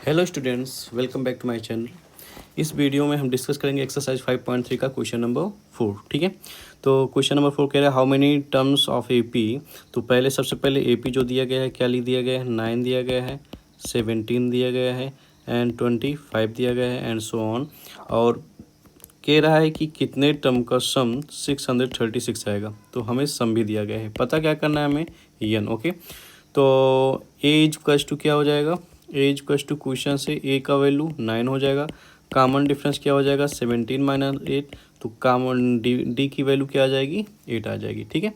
Hello students, welcome back to my channel. इस video में हम डिस्कस करेंगे एक्सरसाइज 5.3 का क्वेश्चन नंबर 4। ठीक है, तो क्वेश्चन नंबर 4 कह रहा है how many terms of AP. तो सबसे पहले एपी जो दिया गया है, क्या दिया गया है, 9 दिया गया है, 17 दिया गया है एंड 25 दिया गया है एंड सो ऑन। और कह रहा है कि कितने टर्म का सम 636 आएगा। तो हमें सम भी दिया गया है, पता क्या करना है हमें, एन। ओके, तो ए इक्वल्स टू क्या हो जाएगा, ए इक्वल्स टू क्वेश्चन से ए का वैल्यू 9 हो जाएगा। कॉमन डिफरेंस क्या हो जाएगा, 17 माइनस 8। तो कॉमन डी की वैल्यू क्या आ जाएगी, 8 आ जाएगी। ठीक है,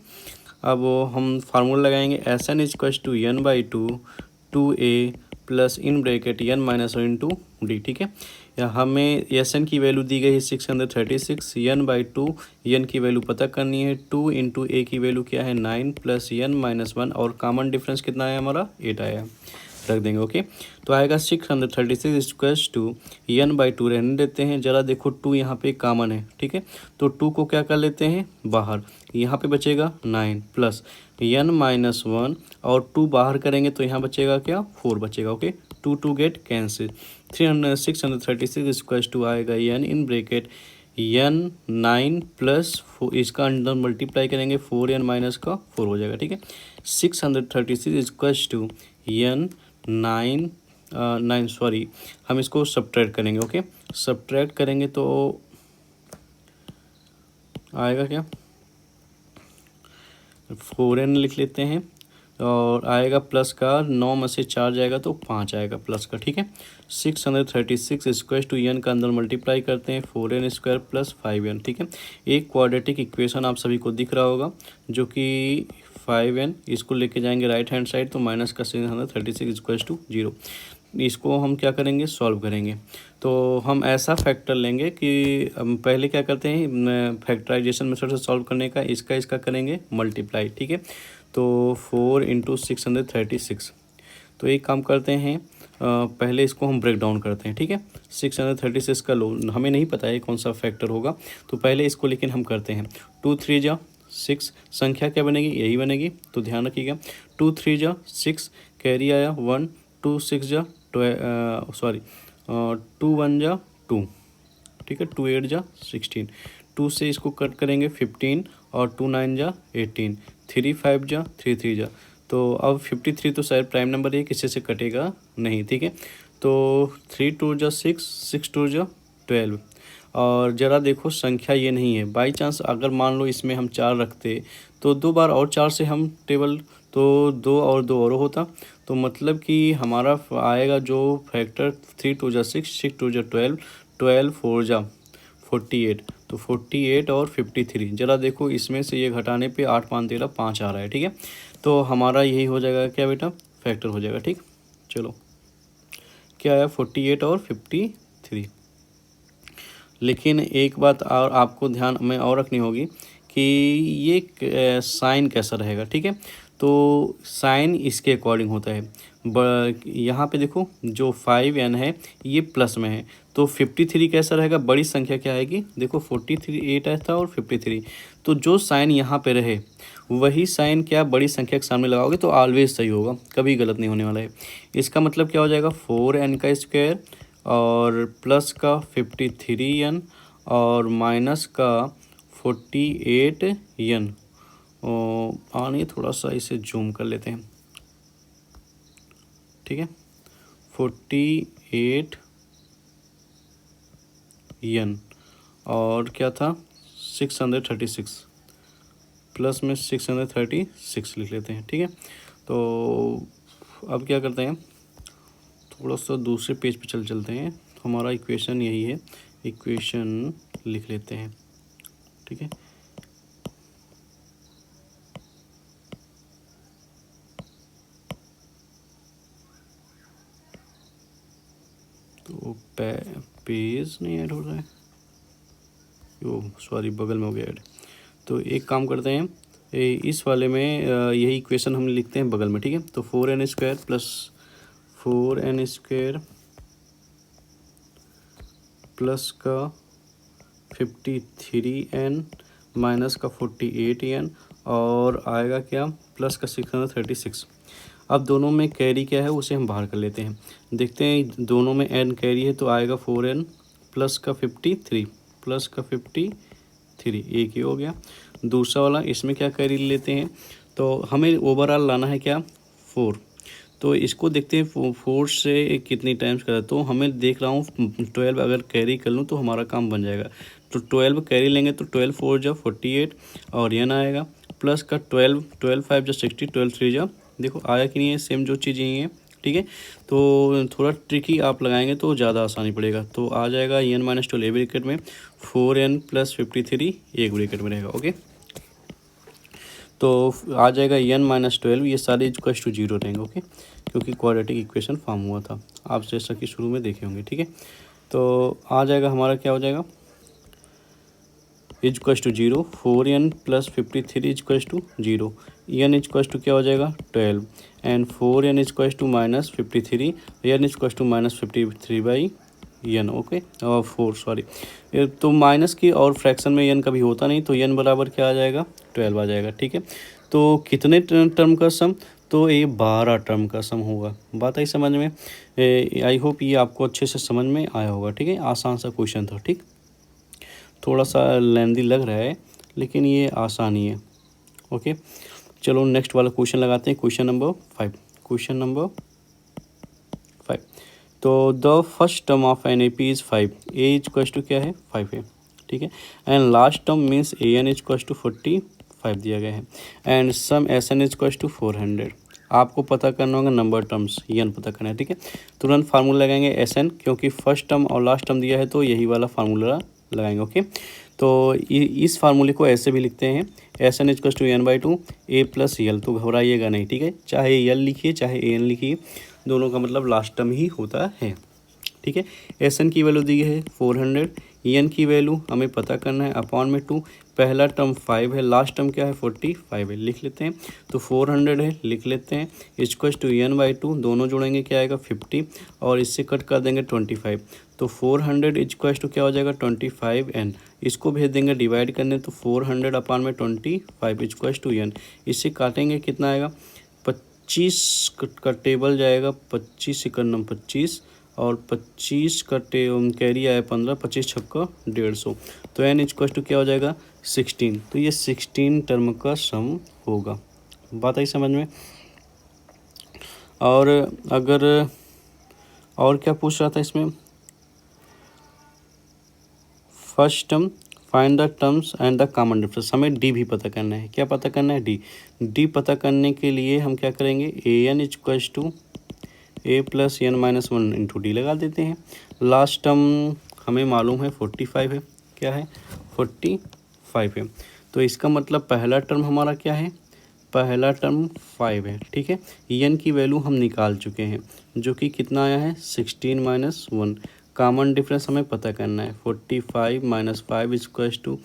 अब हम फार्मूला लगाएंगे, S N equals to N by two A plus in bracket N minus one into D. ठीक है, या हमें एस एन की वैल्यू दी गई है 636, एन बाई टू, एन की वैल्यू पता करनी है, 2 इंटू ए की वैल्यू क्या है 9 प्लस एन माइनस 1 और कॉमन डिफरेंस कितना है हमारा 8 आया, रख देंगे। ओके, तो आएगा 636 equals to N by two रहने देते हैं। जरा देखो 2 यहाँ पे कॉमन है। ठीक है, तो 2 को क्या कर लेते हैं बाहर, यहाँ पे बचेगा 9 प्लस एन माइनस 1 और 2 बाहर करेंगे तो यहाँ बचेगा क्या, 4 बचेगा। Okay, 2 get cancel, 636 equals to आएगा N in bracket N 9 plus इसका अंदर मल्टीप्लाई करेंगे 4 एन माइनस का 4 हो जाएगा। ठीक है, 636 इक्वल्स टू एन 9 सॉरी, हम इसको सब्ट्रैक्ट करेंगे। ओके, सब्ट्रैक्ट करेंगे तो आएगा क्या, 4n लिख लेते हैं और आएगा प्लस का 9 में से 4 जाएगा तो 5 आएगा प्लस का। ठीक है, 636 स्क्वायर टू एन का अंदर मल्टीप्लाई करते हैं 4n स्क्वायर प्लस 5n। ठीक है, एक क्वाड्रेटिक इक्वेशन आप सभी को दिख रहा होगा जो कि 5n, इसको लेके जाएंगे राइट हैंड साइड तो माइनस का 636 इक्वल्स टू 0। इसको हम क्या करेंगे, सॉल्व करेंगे। तो हम ऐसा फैक्टर लेंगे कि हम पहले क्या करते हैं, फैक्टराइजेशन मेथड से सॉल्व करने का इसका करेंगे मल्टीप्लाई। ठीक है, तो 4 इंटू 636। तो एक काम करते हैं, पहले इसको हम ब्रेक डाउन करते हैं। ठीक है, 636 का लो हमें नहीं पता है कौन सा फैक्टर होगा, तो पहले इसको लेकिन हम करते हैं। 2 3 जा 6, संख्या क्या बनेगी, यही बनेगी। तो ध्यान रखिएगा, 2 3 जा 6, कैरी आया 1, 2 6 जा 2 1 जा 2। ठीक है, 2 8 जा 16, 2 से इसको कट करेंगे 15 और 2 9 जा 18, 3 5 जा 3 3 जा। तो अब 53 तो शायद प्राइम नंबर है, किसी से कटेगा नहीं। ठीक है, तो 3 2 जा 6, 6 2 जा 12। और ज़रा देखो संख्या ये नहीं है, बाई चांस अगर मान लो इसमें हम 4 रखते तो 2 बार और 4 से हम टेबल, तो 2 और 2 और होता। तो मतलब कि हमारा आएगा जो फैक्टर 3 2 जा 6, 6 2 जा 12, 12 4 जा 48। तो 48 और 53, ज़रा देखो इसमें से ये घटाने पे 8 5 13 5 आ रहा है। ठीक है, तो हमारा यही हो जाएगा क्या बेटा, फैक्टर हो जाएगा। ठीक, चलो क्या आया 48 और 53। लेकिन एक बात और आपको ध्यान में और रखनी होगी कि ये साइन कैसा रहेगा। ठीक है, तो साइन इसके अकॉर्डिंग होता है। यहाँ पे देखो जो 5n है ये प्लस में है, तो 53 कैसा रहेगा, बड़ी संख्या क्या आएगी, देखो 43 8 आया था और 53, तो जो साइन यहाँ पे रहे वही साइन क्या बड़ी संख्या के सामने लगाओगे तो ऑलवेज सही होगा, कभी गलत नहीं होने वाला है। इसका मतलब क्या हो जाएगा, 4n का स्क्वायर और प्लस का 53n और माइनस का 48n। आने थोड़ा सा इसे जूम कर लेते हैं। ठीक है, 48n और क्या था 636 प्लस में 636 लिख लेते हैं। ठीक है, तो अब क्या करते हैं, थोड़ा सा दूसरे पेज पे चलते हैं। हमारा इक्वेशन यही है, इक्वेशन लिख लेते हैं। ठीक है, तो पेज नहीं ऐड हो रहा है, ओ सॉरी बगल में हो गया ऐड। तो एक काम करते हैं, इस वाले में यही इक्वेशन हम लिखते हैं बगल में। ठीक है, तो 4n square plus 4n square plus का 53n माइनस का 48n और आएगा क्या प्लस का 636। अब दोनों में कैरी क्या है उसे हम बाहर कर लेते हैं। देखते हैं दोनों में n कैरी है तो आएगा 4n प्लस का 53 प्लस का 53, एक ही हो गया। दूसरा वाला इसमें क्या कैरी लेते हैं, तो हमें ओवरऑल लाना है क्या 4। तो इसको देखते हैं 4 से कितनी टाइम्स करा, तो हमें देख रहा हूँ 12 अगर कैरी कर लूँ तो हमारा काम बन जाएगा। तो 12 कैरी लेंगे तो 12 4 जा 48 और n आएगा प्लस का 12 5 जा 60 12 3 जा, देखो आया कि नहीं है, सेम जो चीज़ यही है। ठीक है, तो थोड़ा ट्रिकी आप लगाएंगे तो ज़्यादा आसानी पड़ेगा। तो आ जाएगा n - 12 ए ब्रैकेट में 4n + 53 एक ब्रैकेट में रहेगा। ओके, तो आ जाएगा n - 12, ये सारे इक्वल टू 0 रहेंगे। ओके, क्योंकि क्वाड्रेटिक इक्वेशन फॉर्म हुआ था आप जैसा कि शुरू में देखे होंगे। ठीक है, तो आ जाएगा हमारा क्या हो जाएगा equal to 0, 4n + 53 equal to 0, n equal to क्या हो जाएगा 12 and 4n equal to -53, n equal to -53/n। Okay, और 4 सॉरी, तो माइनस की और फ्रैक्शन में n कभी होता नहीं, तो n बराबर क्या आ जाएगा 12 आ जाएगा। ठीक है, तो कितने टर्म का सम, तो ये 12 टर्म का सम होगा। बात आई समझ में? आई होप ये आपको अच्छे से समझ में आया होगा। ठीक है, आसान सा क्वेश्चन था। ठीक, थोड़ा सा लेंदी लग रहा है लेकिन ये आसान ही है। ओके, चलो नेक्स्ट वाला क्वेश्चन लगाते हैं, क्वेश्चन नंबर 5। क्वेश्चन नंबर 5, तो the first term of an A P is 5, A equal to क्या है 5 है। ठीक है, and last term means A N equal to 45 दिया गया है and sum S N equal to 400। आपको पता करना होगा नंबर टर्म्स, एन पता करना है। ठीक है, तुरंत फार्मूला लगाएंगे एस एन, क्योंकि फर्स्ट टर्म और लास्ट टर्म दिया है तो यही वाला फार्मूला लगाएंगे। ओके, तो इस फार्मूले को ऐसे भी लिखते हैं S N equal to n/2 a + l, तो घबराइएगा नहीं। ठीक है, चाहे l लिखिए चाहे an लिखिए, दोनों का मतलब लास्ट टर्म ही होता है। ठीक है, एस एन की वैल्यू दी है 400, एन की वैल्यू हमें पता करना है अपॉन में 2, पहला टर्म 5 है, लास्ट टर्म क्या है 45 है, लिख लेते हैं। तो 400 है, लिख लेते हैं इक्वल टू n/2, दोनों जोड़ेंगे क्या आएगा 50 और इससे कट कर देंगे 25, तो 400 इक्वल टू क्या हो जाएगा 25n, इसको भेज देंगे डिवाइड करने, तो 400 अपॉन में 25 इक्वल टू n, इससे काटेंगे कितना आएगा 25 का टेबल जाएगा 25 × 25 और 25 का कैरी आया 15, 25 छक्का 150, तो n इक्वल टू क्या हो जाएगा 16। तो ये 16 टर्म का सम होगा। बात आई समझ में? और अगर और क्या पूछ रहा था इसमें, first term find the terms and the common difference, हमें डी भी पता करना है। क्या पता करना है? डी पता करने के लिए हम क्या करेंगे A N equal to a + n - 1 into D लगा देते हैं। लास्ट टर्म हमें मालूम है 45 है, क्या है 45 है, तो इसका मतलब पहला टर्म हमारा क्या है, पहला टर्म 5 है। ठीक है, n की वैल्यू हम निकाल चुके हैं जो कि कितना आया है 16 - 1, कॉमन डिफरेंस हमें पता करना है 45 - 5 इक्वल टू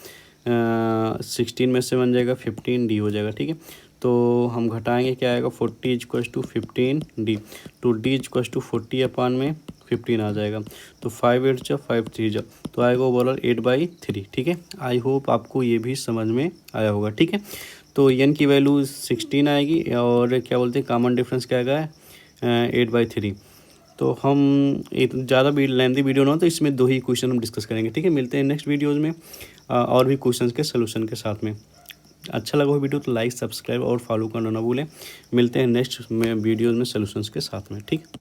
16 में से बन जाएगा 15 डी हो जाएगा। ठीक है, तो हम घटाएंगे क्या आएगा 40 इक्वल टू 15 डी, तो डी इक्वल टू 40 अपॉन में 15 आ जाएगा, तो 5 8 जा 5 3 जा, तो आएगा ओवरऑल 8/3। ठीक है, आई होप आपको ये भी समझ में आया होगा। ठीक है, तो n की वैल्यू 16 आएगी और क्या बोलते हैं कॉमन डिफरेंस क्या आएगा 8/3। तो हम एक ज़्यादा लेंथी वीडियो ना हो तो इसमें 2 ही क्वेश्चन हम डिस्कस करेंगे। ठीक है, मिलते हैं नेक्स्ट वीडियोज़ में और भी क्वेश्चंस के सोल्यूशन के साथ में। अच्छा लगा हो वीडियो तो लाइक सब्सक्राइब और फॉलो करना ना भूलें। मिलते हैं नेक्स्ट में वीडियोज़ में सोल्यूशंस के साथ में। ठीक।